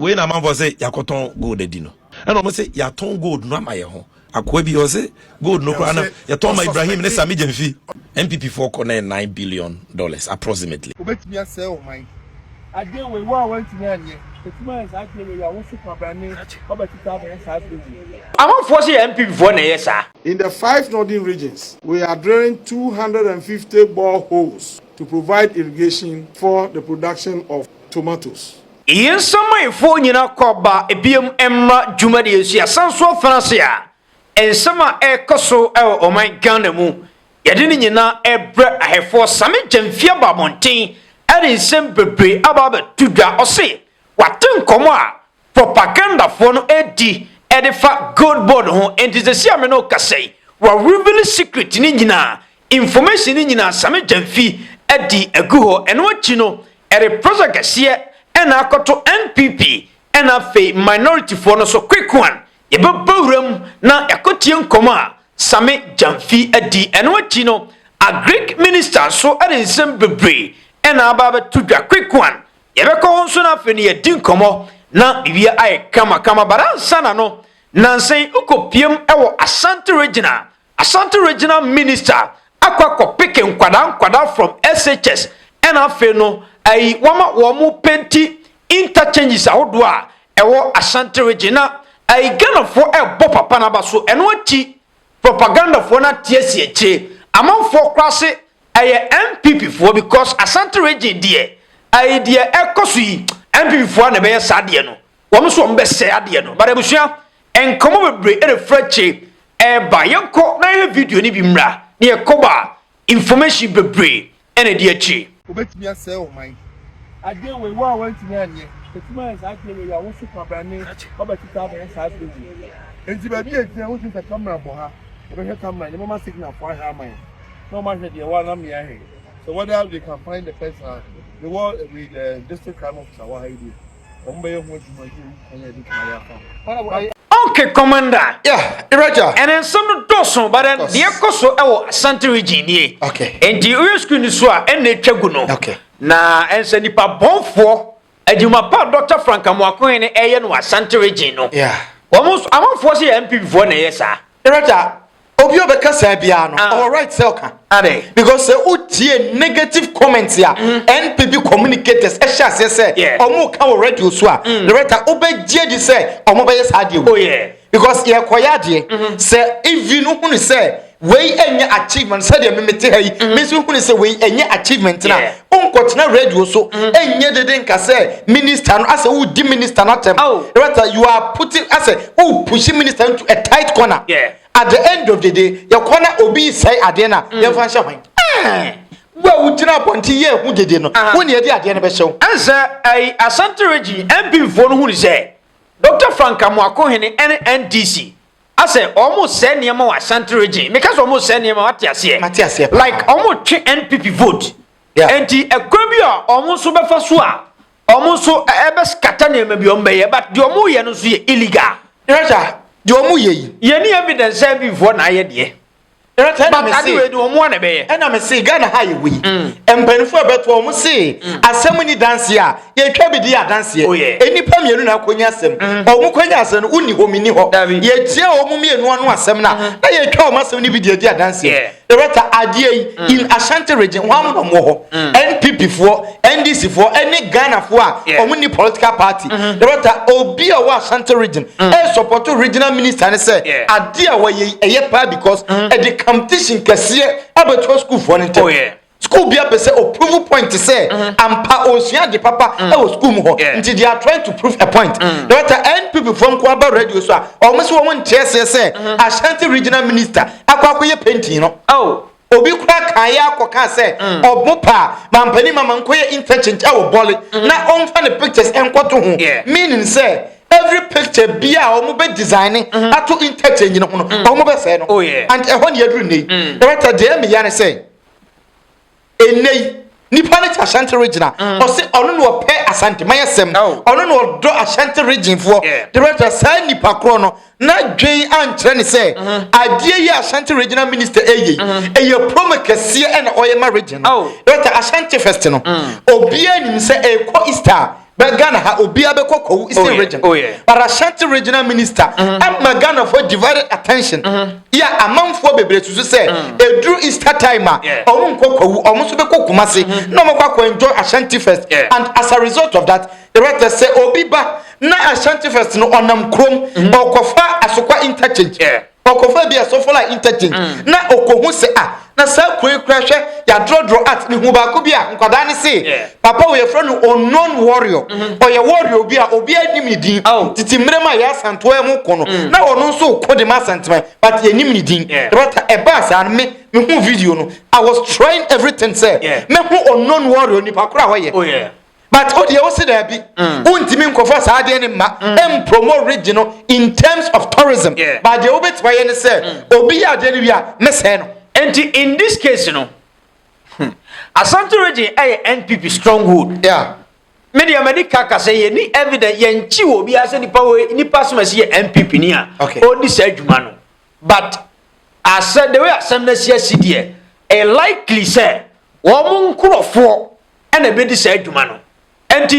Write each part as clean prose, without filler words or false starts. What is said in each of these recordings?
we na man for say yakoton gold edino and almost say yaton gold no amaye ho akwa bi o say gold no kwa na yaton ma Ibrahim ne Sammy Gyamfi NPP for $9 billion approximately. Obetimi ase o man ade we wa want na anye etima is actually we are want to company obetita be SRC. Among force NPP for na yesa. In the 5 northern regions, we are drilling 250 boreholes to provide irrigation for the production of tomatoes. Yen sama ifo nyina koba ebiem emma dwuma de yesu asanso France a ensama ekoso e o man Ghana mu yede ni nyina ebre ahefo Sammy Gyamfi ababonten ade nsem bebre ababa tudwa ose waten komo a propaganda fo no edi edifa gold board ho entizesi ameno kasei wa reveal secret ni nyina information ni nyina Sammy Gyamfi edi aguho eno achi no ere project kase ena akoto NPP ena fe minority for no so quick one yebabawram na yakotie nkoma a Sammy Gyamfi edi eno achi no a Greek minister so ere nsem bebre ena ababa tudwa quick one yebeko honso na fe ne yedi nkomo na bibia ay kama baransa na no nansen ukopiem ewo Ashanti regional minister akwa picking nkwada from SHS ena fe no ai womu penti interchanges ahodo a ewo Ashanti regional ai Ghana for ebo papa na baso eno achi propaganda for na tiesie eche amanfo kwase ai NPP for because Ashanti region die ai die ekoso yi NPP for na be yesade no womu so mbe se ade no bare busua enkomo bebre ere frache ba yanko na ye video ni bi mra na ye koba information bebre ene de achi Obetimi ase o man ade we wa want na anye etima is actually we are want to company obetita be SRC. Enti ba bi etia wo tin camera bo ha we be camera ni mama signal for ha man no man de wa na me ahe so whether they can find the person the war with the district crime officer wa ha do okay, commander. Yeah, Roger. And then some doson, but then the Ekoso ewo Ashanti region. Okay. And the rescue so and the Chaguno. Okay. Na and send nipa bonfo eduma pa Dr. Frank Amwako ene eye no Ashanti region. Yeah. Almost among force MP before na yesa. Roger. Obi obekasa bia no all right selka ade because utie negative comments ya NPP communicators say omo ka radio so a the writer obegye di say omo be yesade oh yeah because ye koyade say even hunu say we enye achievement say de memete hayi mesu hunu say we enye achievement na onkotena radio so enye dede nka say minister no ase wo di minister na tem the writer you are putting ase wo pushing minister into a tight corner. Yeah. At the end of the day, your corner obi say adena, your fan showing. Well, we did not want to hear who did no. When you did at the end of the show. Answer a Ashanti region MP for who say Dr. Frank Amwako hene NDC. I say almost send him more Ashanti region because almost send him Matthias here. Like almost NPP vote. Yeah. And the Equabia almost super fasua. Almost so ebes katane maybe on bay, but the omu yano illegal. Roger. Jomu ye. Ye ni evidence say before na ye de. But anyway do omo na be. And I'm say Ghana high we. Empenfo abeto omo say asem ni dance ya. Ye twa bi dia dance ye. Enipa mienu na akonya asem. Omo konya asem uni ho mini ho. Ye tie omo mienu anu asem na ye twa omo asem ni bi dia dance ye. The rata adie in Ashanti region one mo ho. NPP for NDC for any Ghana for omo ni political party. The rata obi a wa Ashanti region e support regional minister ne say adie a we ye pa because e competition kasiye abeto school for nte school bia be say approval point say ampa osia de papa e wo school mu ho nti they are trying to prove a point the NPP from Kwaba radio so almost wo nte say Ashanti regional minister akwakoye painting no obi kura kan ya akoka say obopa mampani mama nkoye interchange e wo bole na onfa the pictures enkoto ho meaning say every picture bia omo be designing ato interchange no hono omo be say no and e hon yadru nei the writer dey me ya ne say enei nipa ne Ashanti region o say ono no pe Ashanti mayesem ono no do Ashanti region for the writer say nipa kro no na dwen antre ne say adie ye Ashanti regional minister eye promekese e na oyema region the writer Ashanti first no obi anim say e ko Easter but Ghana ha obi abekoko is a region. But Ashanti regional minister am Ghana for divided attention. Yeah, among for bebre to say Drew Easter timer omo nkoko omo so beko Kumasi no mo kwa enjoy Ashanti first and as a result of that the writer say obi ba na Ashanti first no onam krom okofa asokwa interchange okofa bi asofola interchange na okohu se na sa kwe hwe ya draw at ni hu ba ko bia nkwada ne se papa we friend unknown warrior or ya warrior obi anim ni din titi mrema ya santo e mu kono na ono nso ko de ma sentiment but anim ni din but e ba sa me hu video no I was trying everything say me hu unknown warrior ni pa kura hoye but odi e see there be untimi nkofa sa de ne ma em promote regional in terms of tourism but the obet why ne say obi ya de ne bia me say no. And in this case, you know, Asante region NPP stronghold. Yeah. Media medical can say any evidence yenchi will be as any power any person must see NPP near. Okay. All this man. But I said the way Assembly CDA, a likely say, woman could afford and a bit this man. And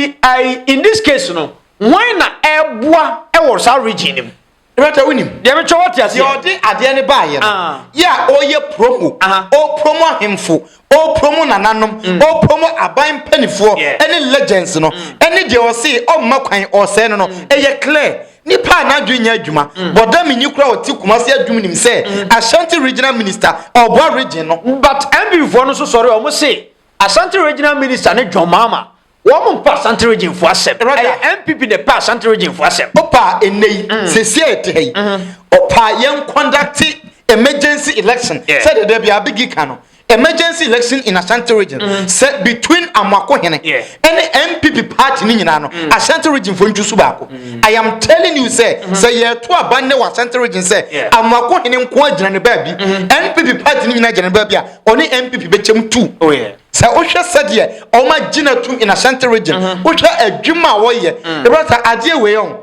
in this case, you know, why not a bois was our region? Right winim. Dem cho what yase. Your dey ade ne ba ye no. Yeah, oye promo. O promo himfo. O promo nananom. O promo aban panifo. Any legends no. Any dey o say o makwan o say no no. Eye clear. Nipa na adwenya adwuma. Boda me nyukura o ti Kumasi adwum nim say Ashanti regional minister Obo region no. But MB for no so sorry o mo say Ashanti regional minister ne John Mahama woman pass Ashanti region for asem. MPP the pass Ashanti region for asem. Opa enei sesiete hey. Opa yen conduct emergency election. Said there be a big cano. Emergency election in Ashanti region set between Amwako Hene any MPP party ni nyina no Ashanti region for ntusu baako. I am telling you say ye to abande wa Ashanti region say Amwako Hene nko agina ne ba bi MPP party ni nyina agina ba bi a oni MPP bechem 2. Oh yeah. Sa ohwe sadie o ma gina 2 in Ashanti region. Ohwe adwuma wo ye. The brother adie we on.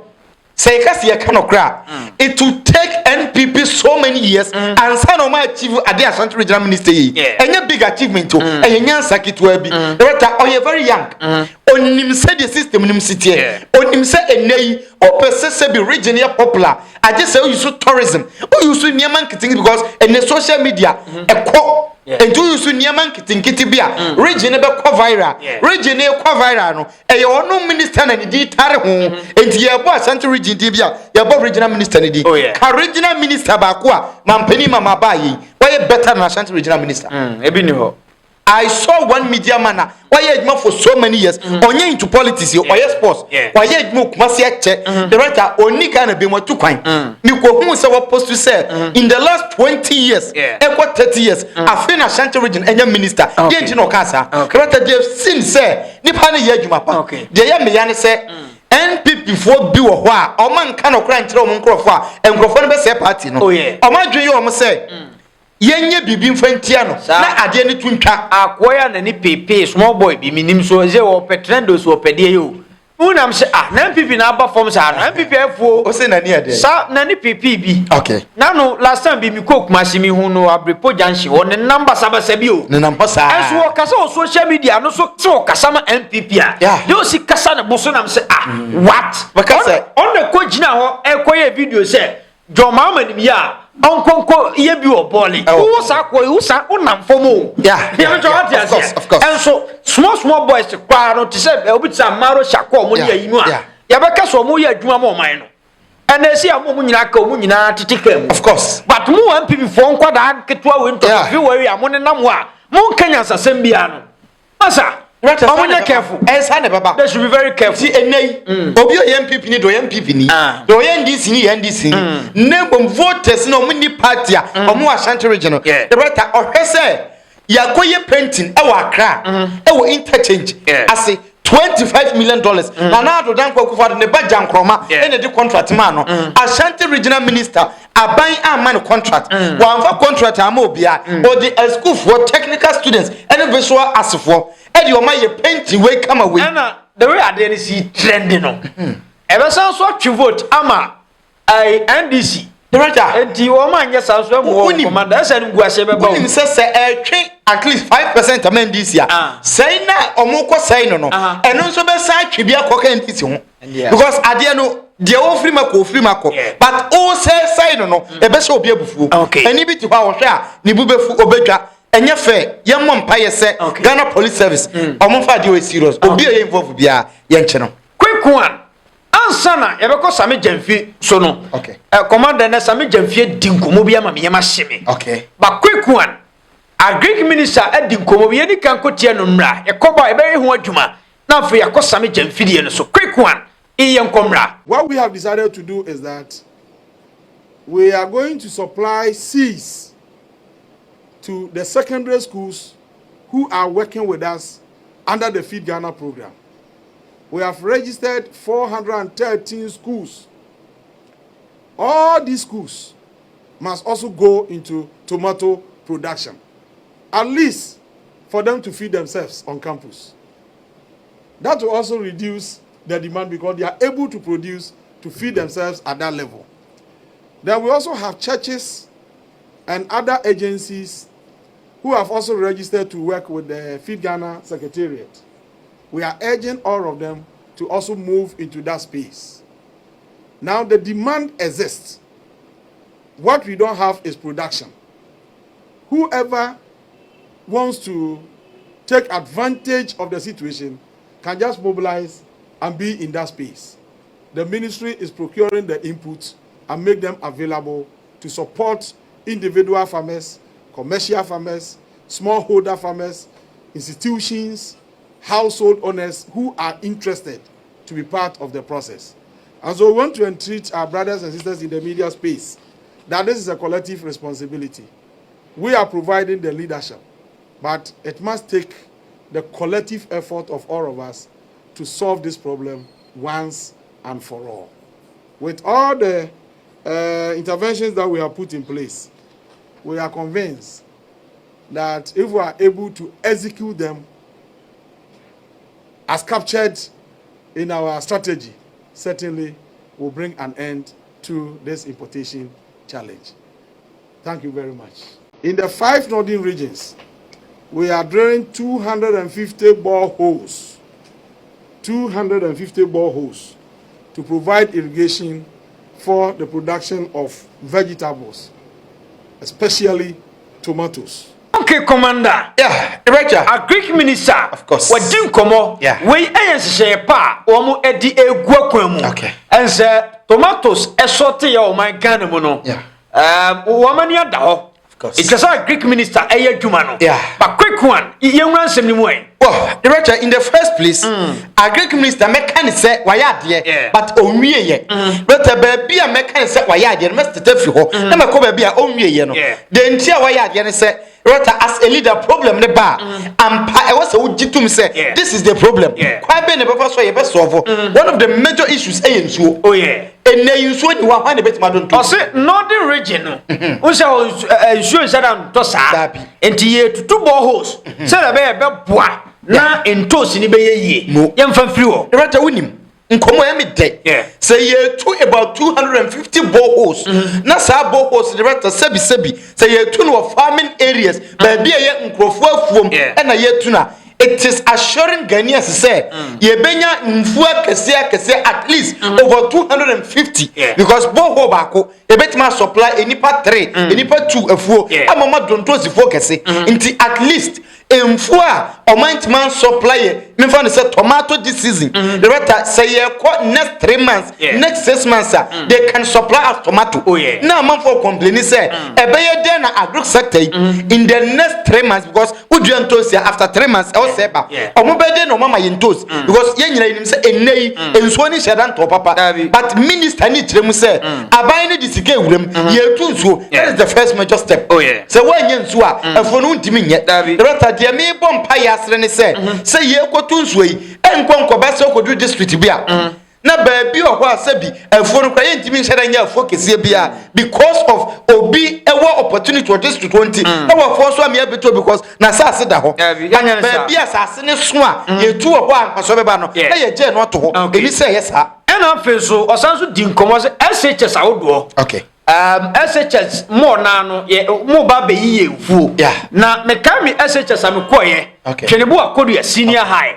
Say kasi ye kanokra. It will take NPP so many years and san o ma achieve ade Ashanti regional minister yi. Enye big achievement o. Enye nyansa kitwa bi. The brother o ye very young. Onim say the system nim city. Onim say enei o pese be region here popular. I just say you use tourism. O use niaman kiting because in the social media and do you see Niaman Kitin Bia, region be viral, region viral. No, a your no minister and indeed Tarahon, and your boss Santa Region Dibia, your boss regional minister. Oh, yeah, regional minister Bakua, Mampeni Mama Bayi, why better than Santa regional minister? I saw one media man. Why you for so many years? Onye into politics, why sports? Why you move check? The writer only kind of be more too kind. Miko who say what supposed to say in the last 20 years, 30 years, I feel Ashanti region and your minister. Yeah, you know, Kasa. Writer they've seen say Nipani Yajumapa. The young man say. NPP for be or man cannot cry and throw Munkrofa and Grofon say party. No, oh man, you almost say. Yenye bibi mfentiano na ade ne tuntwa akoya na ni pepe small boy bi minim so ze wo petrendo so pedie yo unam se na MPP na aba form sa na MPP afuo o se na ni ade sa na ni pepe bi okay na no last time bi mi ko Kumasi mi hu no abrepo junction o ne number sabasa bi o ne number sa enso o kasa o social media no so kasa ma MPP a de o si kasa na boso nam se what because on the ko gina ho ekoye video say John Mahama ni ya onkonko ye bi oboli wo sa ko wo sa onam fomo of course and so small boys to kwa no to say obi tsa maro shako mo ye yinu a ya beka so mo ye adwuma mo man no and they see mo nyina ka mo nyina titika of course but mo MPP for nkwada ketwa we nto fi we ya mo ne nam a mo kanya sasem bia no masa I'm careful. They should be very careful. See, Obi MPP ni do MPP ni. Do NDC ni NDC ni. Name voters no mini party a omo Ashanti region. The writer ohese ya koye painting e wa Accra e wo interchange ase $25 million. Na do dan kwaku for the bajan kroma e the contract man no. Ashanti regional minister aban aman contract. One for contract amobia or the school for technical students and visual asifo. Edi o ma ye painting we come away. Na the way I dey see trending no. Ever since what you vote ama NDC Director, enti wo man yes aso mo commander ese ngu ase be ba we say twe at least 5% amend this year say na omukọ say no eno nso be say twe bia koka entity ho because ade no de o free mako but o say no e be say obi abufuo eni bi ti ho a wo hwe a ni bu befu obedwa enye fe ye mo mpaye se Ghana Police Service omfa de o serious obi e involve bia ye nche no quick one ansana yebeko Sammy Gyamfi so no commander na Sammy Gyamfi dinkomo bia ma meyema hyeme but quick one agric minister adinkomo bia ni kan kotie no mra yekoba ebe ho adwuma na afi yakọ Sammy Gyamfi die no so quick one what we have decided to do is that we are going to supply seeds to the secondary schools who are working with us under the Feed Ghana program. We have registered 413 schools. All these schools must also go into tomato production, at least for them to feed themselves on campus. That will also reduce the demand because they are able to produce to feed themselves at that level. Then we also have churches and other agencies who have also registered to work with the Feed Ghana Secretariat. We are urging all of them to also move into that space. Now the demand exists. What we don't have is production. Whoever wants to take advantage of the situation can just mobilize and be in that space. The ministry is procuring the inputs and make them available to support individual farmers, commercial farmers, smallholder farmers, institutions, household owners who are interested to be part of the process. And so we want to entreat our brothers and sisters in the media space that this is a collective responsibility. We are providing the leadership, but it must take the collective effort of all of us to solve this problem once and for all. With all the interventions that we have put in place, we are convinced that if we are able to execute them as captured in our strategy, certainly will bring an end to this importation challenge. Thank you very much. In the 5 northern regions, we are drilling 250 boreholes. 250 boreholes to provide irrigation for the production of vegetables, especially tomatoes. Okay, Commander. Yeah, Director. Agric Minister. Of course. What do you come? Yeah. We say pa omo edi egwakwemu. Okay. And say tomatoes esote ya o my Ghana mo no. Yeah. Woman ya da ho. Of course. It's just a Greek minister juma no. Yeah. But quick one, you answer me more. Well, Director, in the first place, a Greek minister mechanic said why but only ye. But a baby a mechanic said why must tell you. Never come be a only ye no. The entire why said Rota as a leader problem the bar. I was a to say this is the problem. Quite been a so you best solve. One of the major issues so. Oh yeah. And then you saw you are a bit madon. I say northern region. Also sure said I'm to sa. And to 2 boreholes. Said a bois. Na entos ni be ye yemfa free wo Director winim nkomo ya me de say ye to about 250 boreholes na sa boreholes Director sebi say ye to no farming areas ba bia ye nkrofo afuom na ye to na it is assuring Ghanaians say ye benya mfua kese at least over 250 because borehole bako e betima supply enipa 3 enipa 2 afuo amama donto sifo kese nti at least mfua man supply me find say tomato this season the rest say next 3 months next 6 months they can supply us tomato now man for complaining say e be ye there na agric sector in the next 3 months because we do antos after 3 months e say ba omo be there no mama yentos because ye nyina nim say enei ensuo ni shedan to papa but minister ni kirem say aban ni disike wurem ye tu nsuo that is the first major step say we nye nsuo a efo no ntimi nye the rest there me bompa yasre ne say ye kotu nsuo yi enkonko ba se kodu district bia na baabi o ho asabi afo no kwa ye ntimi nheda nya afo kese bia because of obi ewo opportunity to district 20 na wo fo so am ya beto because na sase da ho baabi asase ne so a ye tu ho ankaso beba no na ye je no to ho eni say yes ha ena feso osanso di nkomo se SHS awodo okay SHS more nano ye mo ba be yi enfuo na me ka me SHS amekoye twenebu akodu ya senior high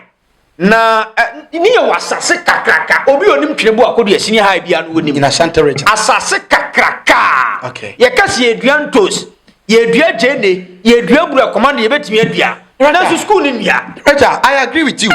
na ni ye wasase kakraka obi onim twenebu akodu ya senior high bia no onim in Ashanti region asase kakraka ye kasi eduantos ye edua jene ye edua bura command ye betimi adua na school ni ndia I agree with you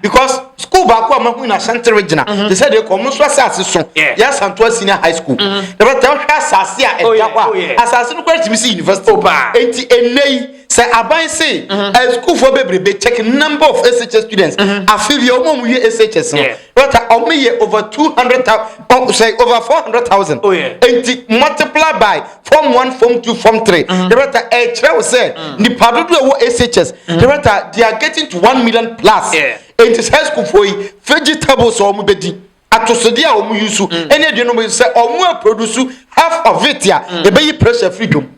because school back am in Ashanti region they said they come so asase so yes Santo senior high school they better tell asase a edwa asase no kwati mi university enti enei say aban say a school for be check number of SHS students afil your mom we SHS no but over 200,000 say over 400,000 enti multiply by form 1 form 2 form 3 they better a tell say the padodo wo SHS they are getting to 1 million plus enti high school for vegetables or mubedi atosodi a omu yusu ene de no mo say omu produce half of it ya e be pressure freedom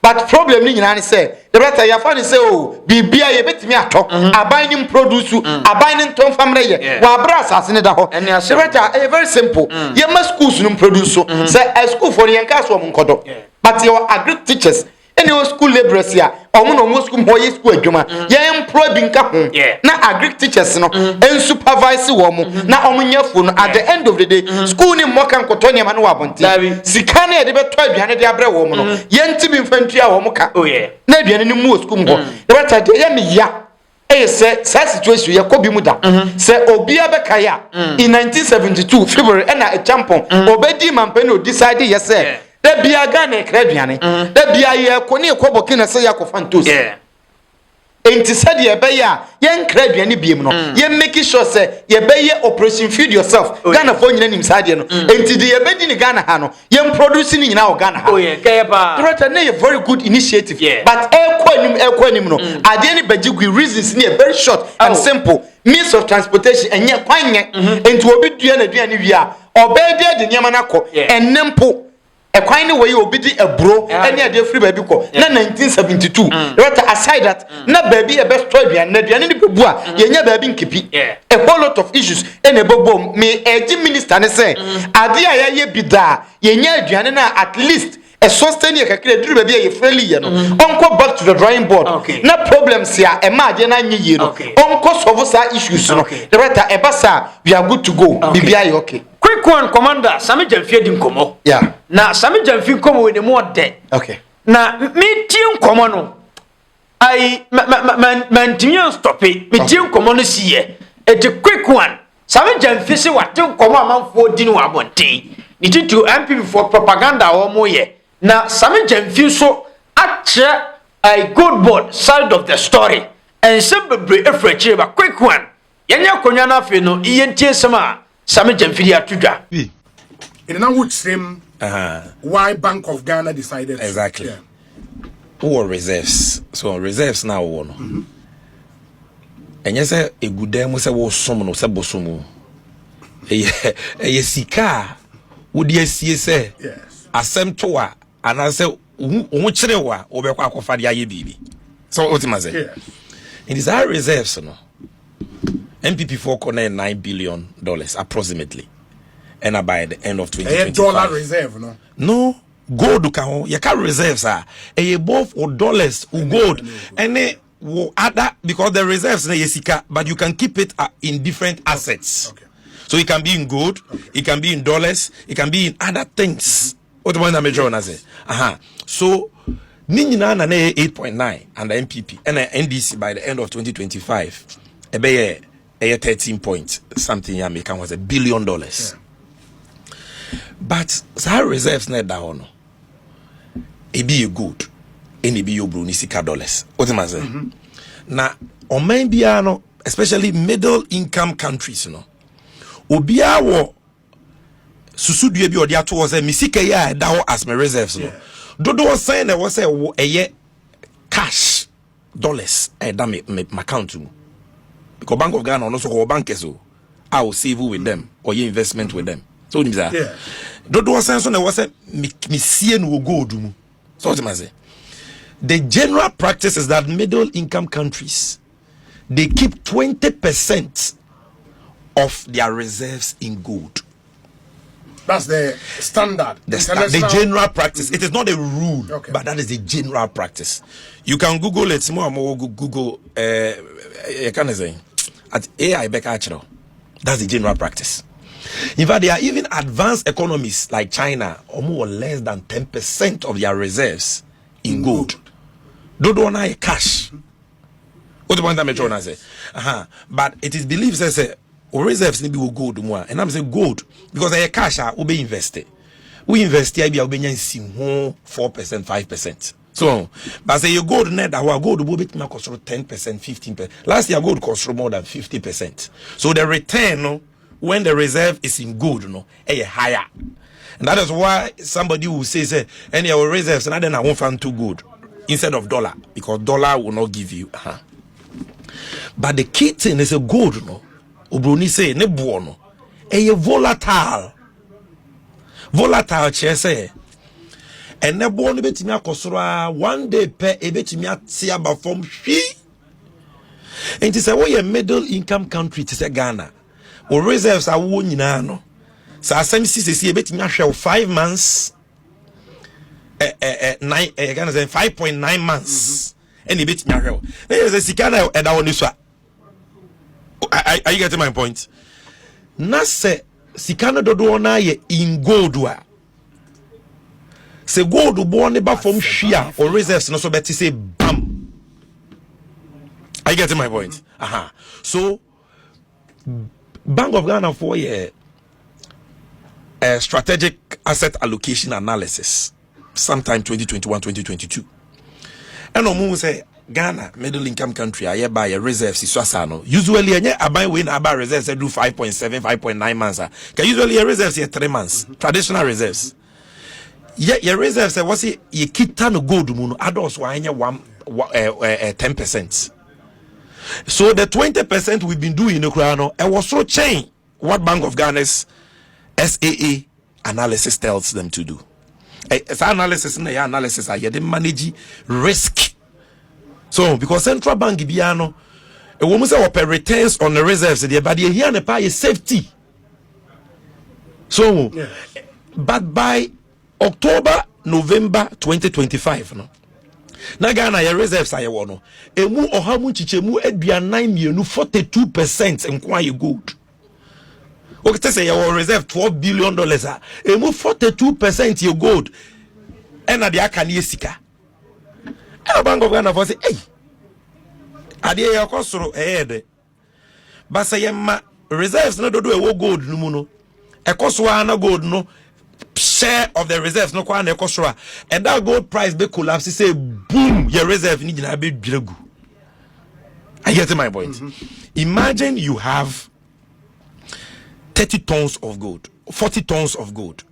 but problem ni nyina ne say the better ya fa ni say oh bibia ye betimi ato aban ni produce aban ni ntom famre ye wa bra asase ne da ho the better very simple ye ma schools no produce say a school for yen ka so mo nkodo but your agri teachers any school laborers here no school boy school adwuma ye employ bi nka ho na agri teachers no en supervise wo mo na omnyafo no at the end of the day school ni mo kan koto ne ma no wabonti sika na de beto aduane de abre wo mo no ye ntimi mfantua wo mo ka na aduane ni mu school mo de beto de ye me ya say situation ye ko bi mu da say obi abeka ya in 1972 February na a champion obedi mampeni o decide yes say da bia Ghana kraduane da bia ye ko ne ko bokina se ya ko fantos enti said ye be ya ye nkraduane biem no ye make sure say ye be ye operation feed yourself Ghana for nyina nim sade no enti de ye be di ni Ghana ha no ye produce ni nyina o Ghana ha kaya na ye very good initiative but e ko anim no ade ni bagigui reasons ni very short and simple means of transportation enye kwanye enti obi dua na dua ni wi a obede de nyama na ko enempo ekwan ni wey obidi ebro ene ade free baby ko na 1972 right aside that na baby e best story bian na duane ni bebu a yenya baby nkipi a whole lot of issues ene bobo me eji minister ne say ade a ye bida yenya aduane na at least a sustain ye kakire duru baby ye friendly ye no onko back to the drawing board na problems ya e ma ade na nye ye no onko solve sa issues no right ebasa we are good to go bibia ye okay. Quick one, Commander. Sammy Gyamfi dim komo. Yeah. Na Sammy Gyamfi komo we the more dead. Okay. Na me tiem komo no. I man timion stop it. Me tiem komo no siye. It's a quick one. Sammy Gyamfi say what tiem komo amanfo di no abonte. Ni to NPP for propaganda or moye. Na Sammy Gyamfi so ache a good board side of the story. And some be afraid ba quick one. Yenya konya na fe no iyentie sama. Sammy Gyamfi atudwa. In now which same why Bank of Ghana decided exactly. Yeah. Who are reserves? So reserves now one. And yes, a good day must have some no sabosumu. A sika would yes say yes. Asem toa and I say umuchrewa obekwa kofadia ye bibi. So what am I say? It is our reserves no. NPP for $9 billion approximately, and by the end of 2025. Dollar reserve, no? No, gold can you can reserves are both or dollars or gold, and they will other because the reserves na yesika, but you can keep it in different assets. Okay. So it can be in gold, it can be in dollars, it can be in other things. What do I major na say? So Ninina na 8.9 and the NPP and the NDC by the end of 2025. Ebeye 13 point something American was $1 billion. Yeah. But our reserves net down. It be good. And it be your brunisika dollars. What am I saying? Now, on my especially middle income countries, you know. Obia wo susu due bi odi ato was a misika ya da as my reserves no. Dodo was saying there was a cash dollars da me account to. Because Bank of Ghana also hold bankers so I will save with them or your investment with them. So what yeah. Dodo was saying so there was a mission will go do. So what am I say? The general practice is that middle income countries they keep 20% of their reserves in gold. That's the standard. The general practice. It is not a rule, okay, but that is the general practice. You can Google it. More Google. You can say at AI Becachero. That's the general practice. In fact, there are even advanced economies like China, or more or less than 10% of their reserves in gold. Don't want cash. What the point I'm trying to say? But it is believed that reserves need to be gold more, and I'm saying gold because I cash will be invested. We invest here, we will be 4%, 5%. So, but say your gold net, our gold will be cost 10%, 15%. Last year, gold cost more than 50%. So the return when the reserve is in gold, higher. And that is why somebody will say, any our reserves, and then I won't find too good instead of dollar, because dollar will not give you. But the key thing is a gold, Obroni say ne buono. Volatile. Volatile say. And ne buono betimi akosoro one day per betimi atia aba from hwi. And it say we a middle income country to say Ghana. Or reserves are wo nyina no. So asem sisi betimi ahwe 5 months 5.9 months. And betimi ahwe. Na say sikana eda woni so. Are you getting my point? Na se sikana dodo na ye in gold wa. Se gold bo ne ba from hwia or reserves no so beti say bam. Are you getting my point? So Bank of Ghana for a strategic asset allocation analysis sometime 2021-2022. And no say Ghana, middle income country, I buy a reserves is swasano. Usually, I buy when I buy reserves, I do 5.7, 5.9 months. Usually, a reserves here 3 months. Traditional reserves. Your reserves, I was it, you keep no gold moon, adults were 10%. So the 20% we've been doing in Ukraine, I was so change what Bank of Ghana's SAA analysis tells them to do. Analysis, I get manage risk. So, because central bank biano, a woman say per returns on the reserves, the body here and pay safety. So, but by October, November 2025, no. Na Ghana your reserves are no. Emu ohamu chichemu edua 9 mienu 42% enquire gold. Okay, say your reserve $12 billion. Emu 42% your gold. And na dia kan yesika. And Bank of Ghana for say, hey, adie ya kosoro ehede. But say ma reserves no do e gold no mu no. E koso na gold no share of the reserves no kwa na e kosoro. And that gold price be collapse say boom, your reserve ni gina be biregu. I get my point. Imagine you have 30 tons of gold, 40 tons of gold.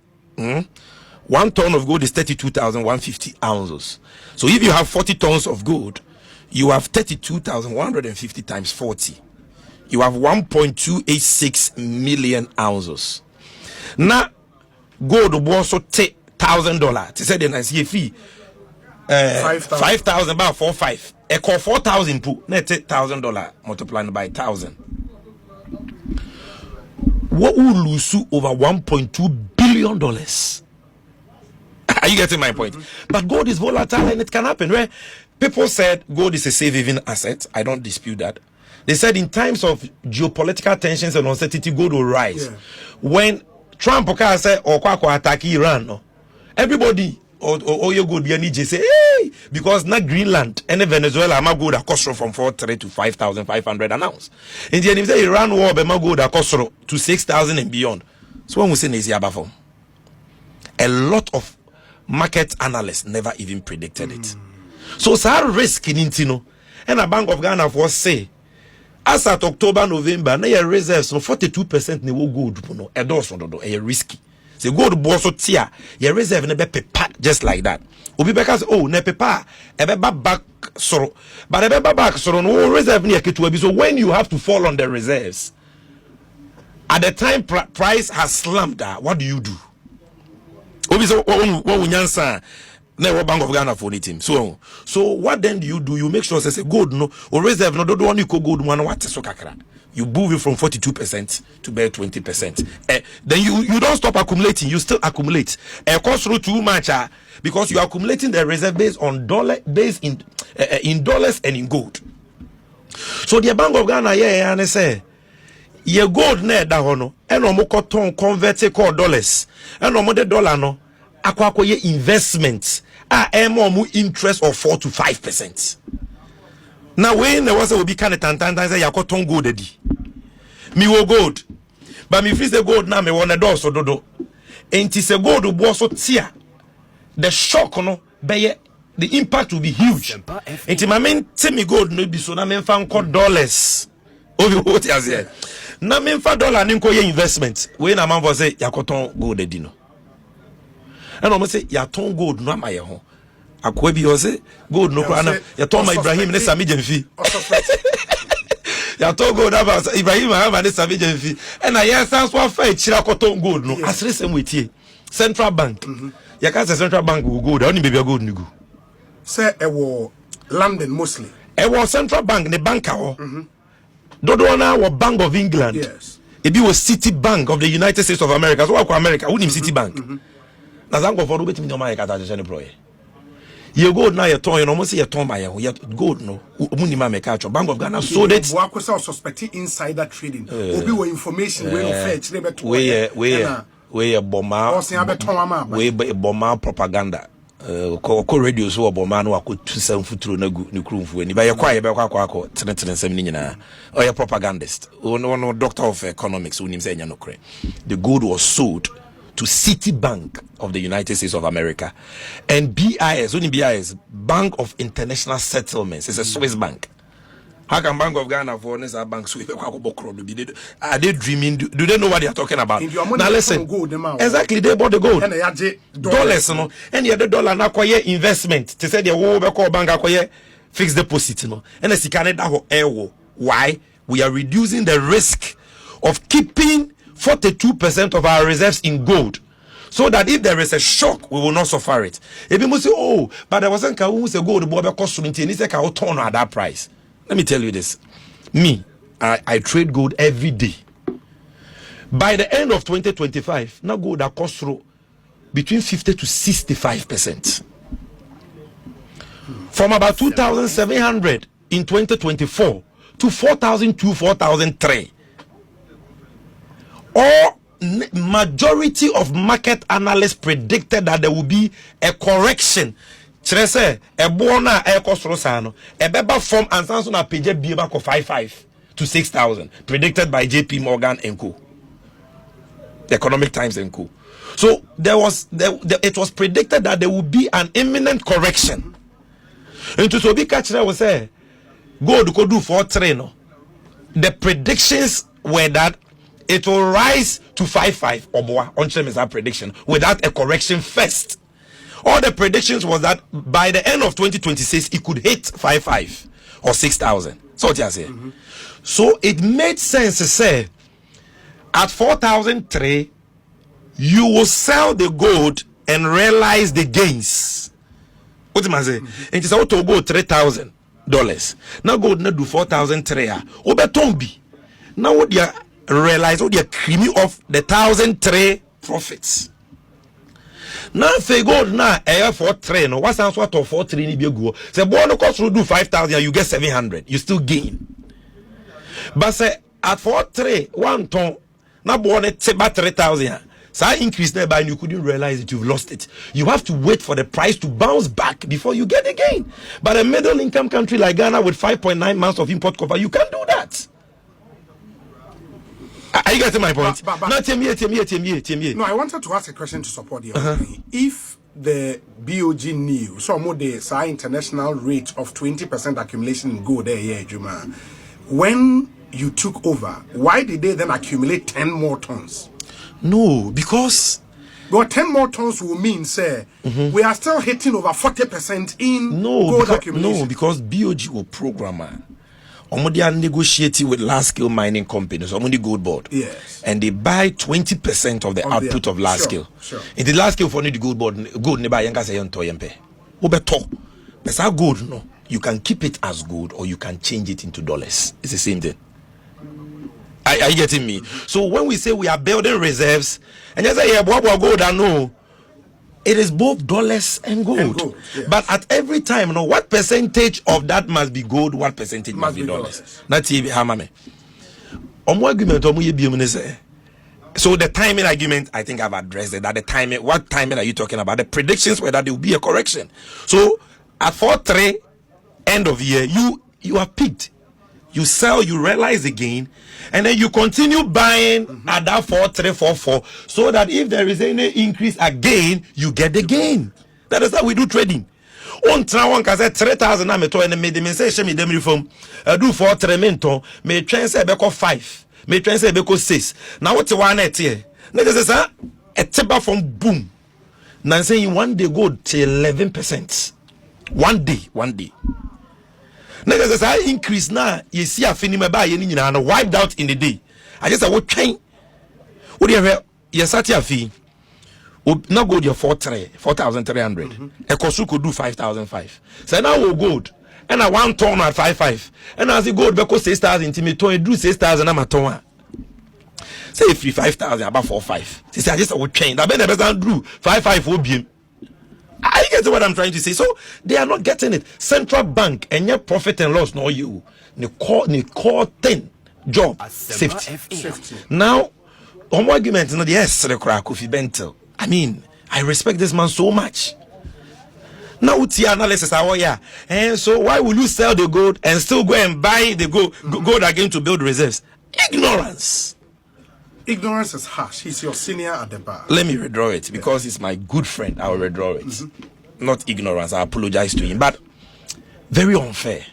1 ton of gold is 32,150 ounces. So if you have 40 tons of gold, you have 32,150 times 40. You have 1.286 million ounces. Now, gold will also take $1,000. To say the nice fee, 5,000 about 4.5. A call 4,000 put net $1,000 multiplied by 1,000. What will lose over $1.2 billion? Are you getting my point? But gold is volatile and it can happen. Right? People said gold is a safe haven asset. I don't dispute that. They said in times of geopolitical tensions and uncertainty, gold will rise. When Trump said or attack Iran, no, everybody or your gold be say, hey, because not Greenland and Venezuela, my gold cost from 4,300 to 5,500 an ounce. And then if the Iran war, my gold cost to 6,000 and beyond. So when we say Nezi Abafom, a lot of market analysts never even predicted it. So it's a risk in Intino. And a Bank of Ghana for say, as at October, November, na your reserves no 42% ne wo gold no e do so do e risky. Say gold bo so tia, your reserve ne be pepa just like that. Obi be ka say oh ne pepa e be back soro. But e be back soro no reserve ne ketu bi. So when you have to fall on the reserves, at the time price has slumped, what do you do? Obi so what nyansa na Bank of Ghana for the team. So what then do? You make sure say gold no or reserve no do one you gold one what so kakra. You move it from 42% to bare 20%. Then you don't stop accumulating. You still accumulate. Cost through too much because you are accumulating the reserve based on in dollars and in gold. So the Bank of Ghana and say ye gold ne da hono and no cotton convert call dollars and no the dollar no akwa ye investment more interest of 4 to 5%. Now when there was a will be kind of tantan say cotton gold me wo gold but me feel the gold now me want do so dodo and it a gold bo so tia the shock no be the impact will be huge. And my main me gold no be so na me fan call dollars over what you say na me fa dollar ni ko ye investment we na man for say yakoton gold no and almost say yaton gold no amaye ho akwa bi o say gold no kwa na yaton ma Ibrahim ne Sammy Gyamfi yaton gold about Ibrahim Mahama ne Sammy Gyamfi and I sans so fa chira koton gold no asre sem wetie Central Bank ya ka say Central Bank go gold only baby gold ni go say e wo London mostly e wo Central Bank ne banker ho Dodo na wa Bank of England. Yes. It be was City Bank of the United States of America. So what America? Who name City Bank? Na zango for ubeti mi no America ta jene pro ye. Ye gold na ye ton, you almost say ye ton ma ye gold no. Mu ni ma America cho Bank of Ghana sold it. Wo akosa suspect insider trading. Obi wo information we no fair chire beto. We boma. We boma propaganda. Ko radio so oboma no akotu sam futuro na gu ni krumfu ni ba ye kwa ye be kwa tenetene sam ni nyina o ye propagandist no doctor of economics unim say nya no kre. The gold was sold to Citibank of the United States of America and BIS Bank of International Settlements. It's a Swiss bank. How can Bank of Ghana for this bank so are they dreaming? Do they know what they are talking about? Now listen, exactly, they bought the gold dollars no and the dollar na kwaye investment to say the wo be call bank kwaye fixed deposit no and the Canada ho ewo. Why? We are reducing the risk of keeping 42% of our reserves in gold, so that if there is a shock, we will not suffer it. If you must say, oh, but there wasn't who say gold boy cost 20 and it's like a turn at that price. Let me tell you this. Me, I trade gold every day. By the end of 2025, now gold that cost through between 50 to 65%. From about 2,700 in 2024 to 4,002, 4,003. Or majority of market analysts predicted that there will be a correction. Say a bona air cost rosano, a beba form and Samson a page be back of 5,500 to 6,000, predicted by JP Morgan and Co. The Economic Times and Co. So it was predicted that there would be an imminent correction. And to be catcher was say gold could do 4 no. The predictions were that it will rise to 5,500 or more on that prediction without a correction first. All the predictions was that by the end of 2026 it could hit 5,500 or 6,000. So what you say. So it made sense to say at 4,003 you will sell the gold and realize the gains. What am I saying? And it's out to go $3,000. Now gold na do 4,003. Obetombi. Now what you realize what you creamy off the 1,003 profits. Now if gold now air for 3 no what's answer to 4,3 ni be go. Say boy no cost to do 5,000 you get 700. You still gain. But say at 4,3 1 ton now boy it about 3,000. So I increase there by and you couldn't realize that you've lost it. You have to wait for the price to bounce back before you get the gain. But a middle income country like Ghana with 5.9 months of import cover, you can't do that. Are you getting my point? No, tell me. No, I wanted to ask a question to support the opinion. If the BOG knew some of the international rate of 20% accumulation in gold there, yeah, Juma, when you took over, why did they then accumulate 10 more tons? No, because 10 more tons will mean, say, we are still hitting over 40% in gold accumulation. No, because BOG will programmer. They are negotiating with large scale mining companies, the gold board. Yes. And they buy 20% of the output of large scale. Sure. In the large scale for the gold board, gold ne buy yanga say on toyempe. Obeto. But gold no. You can keep it as gold or you can change it into dollars. It's the same thing. Are you getting me? So when we say we are building reserves, and you say, yeah, gold, I know. It is both dollars and gold. Yes. But at every time, what percentage of that must be gold, what percentage must be dollars? That's it. So the timing argument, I think I've addressed it. That the timing, what timing are you talking about? The predictions were that there will be a correction. So at 4-3, end of year, you are peaked. You sell, you realize the gain, and then you continue buying at that 4-3, 4-4, so that if there is any increase again, you get the gain. That is how we do trading. On one can say 3,000 na meto and me say she me dem reform do 4-3 mento me train say beko 5 me train say beko 6. Now what you want here? Na just say a table from boom. Now saying one day go to 11%. One day. Niggas say increase now. You see a finima buy any and wiped out in the day. I just say what train? What do you have? Yes, at your fee. Now go your 4,300. A cost could do 5,005. So now we'll go. And I want ton at 5,500. And as you go because 6,000 to me, to do 6,000 I'm a ton. Say if 5,000 about 4,500. She said I just would change. I bet the best do 5,500 will be. I get what I'm trying to say. So they are not getting it. Central bank and your profit and loss, no you. The core 10 job safety. Now, on argument, no yes, the crack of Bentel. I mean, I respect this man so much. Now, what's your analysis? And so why will you sell the gold and still go and buy the gold again to build reserves? Ignorance. Ignorance is harsh. He's your senior at the bar. Let me redraw it because he's my good friend. I will redraw it. Not ignorance. I apologize to him. But very unfair.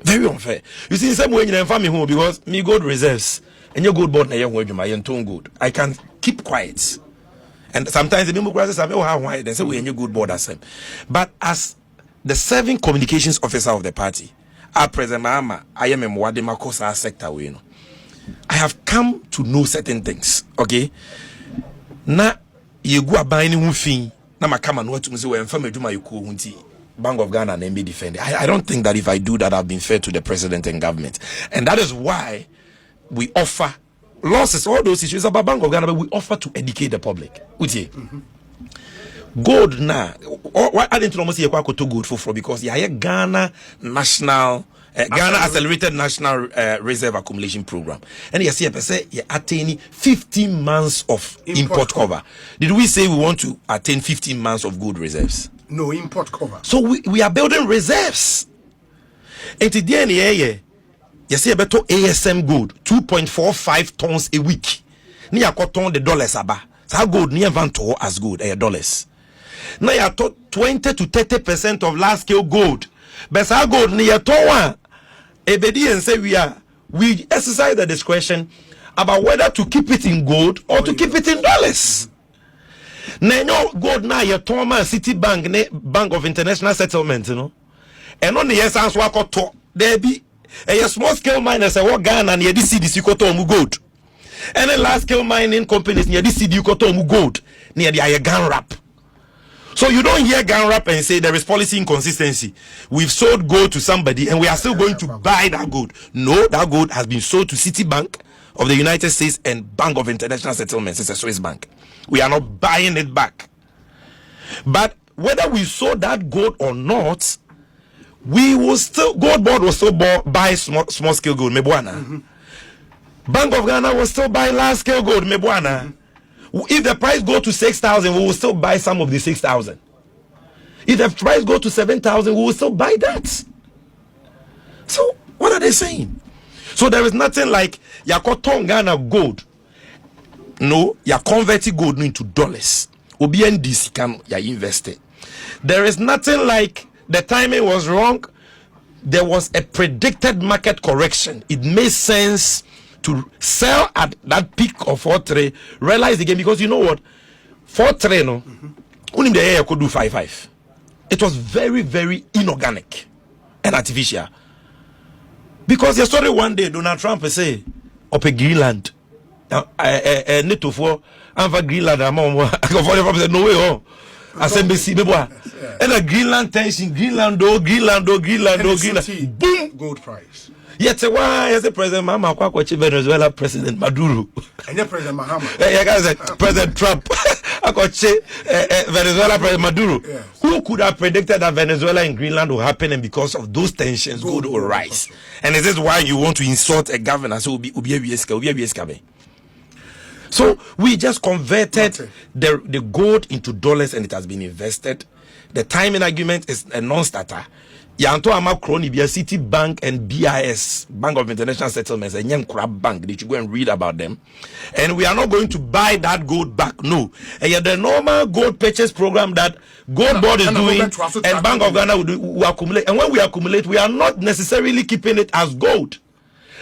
Very unfair. You see, in some way, you family home because me gold reserves and your gold board na young good. I can keep quiet. And sometimes the Democrats say, oh, how why? They say, we any good board as them. But as the serving communications officer of the party, President Mahama, I am a Mwadema Kosa sector, you know. I have come to know certain things, okay? Na you go buying one thing, na makama no to say when family do my hunti Bank of Ghana and be defended. I don't think that if I do that, I've been fair to the president and government, and that is why we offer losses, all those issues about Bank of Ghana, but we offer to educate the public. Gold now. What I didn't almost say gold for because Ghana national. Ghana Accelerated National Reserve Accumulation Program. And you see, you're attaining 15 months of import cover. Did we say we want to attain 15 months of gold reserves? No, import cover. So we are building reserves. And today, you see, better ASM gold, 2.45 tons a week. Near cotton the dollars aba. So gold near vanto as gold, dollars. Now you are 20 to 30% of large scale gold. But how gold near to Ebedi and say we exercise the discretion about whether to keep it in gold or to keep it in dollars. Now gold now your Thomas City Bank, Bank of International Settlement, you know. And on the yes answer to there be a small scale miners say what Ghana and this city you got gold. And then large scale mining companies near this city you got gold near the gun wrap. So you don't hear gun rap and say there is policy inconsistency. We've sold gold to somebody and we are still going to buy that gold. No, that gold has been sold to Citibank of the United States and Bank of International Settlements. It's a Swiss bank. We are not buying it back. But whether we sold that gold or not, we will still, gold board will still buy small scale gold. Mebuana. Bank of Ghana will still buy large scale gold. Mebuana. If the price go to 6,000, we will still buy some of the 6,000. If the price go to 7,000, we will still buy that. So what are they saying? So there is nothing like Yakoton Ghana gold. No, you converting gold into dollars. OBNDC can you invest it. There is nothing like the timing was wrong. There was a predicted market correction. It made sense to sell at that peak of 4-3, realize again, because you know what? 4-3, no, only the air could do 5-5. It was very, very inorganic and artificial. Because you saw one day Donald Trump say, up a Greenland, NATO for Greenland, no way, I said, and a Greenland tension, Greenland, boom. gold price. Yet why as the President Mahama Kwachi Venezuela President Maduro. And the President Mahama. President Trump. Venezuela President Maduro. Yes. Who could have predicted that Venezuela and Greenland will happen, and because of those tensions gold will rise? And is this why you want to insult a governor? So so we just converted the gold into dollars and it has been invested. The timing argument is a non-starter. Yanto ama kroni be Citibank and BIS, Bank of International Settlements, and Young Crab Bank. They should go and read about them. And we are not going to buy that gold back. No. And the normal gold purchase program that Gold Board is doing and Bank of Ghana will accumulate. And when we accumulate, we are not necessarily keeping it as gold.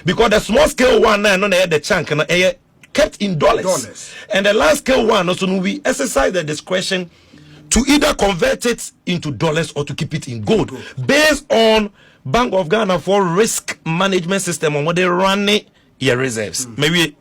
Because the small scale one, the chunk, kept in dollars. And the large scale one, also we exercise the discretion to either convert it into dollars or to keep it in gold based on Bank of Ghana for risk management system on what they run your reserves. Maybe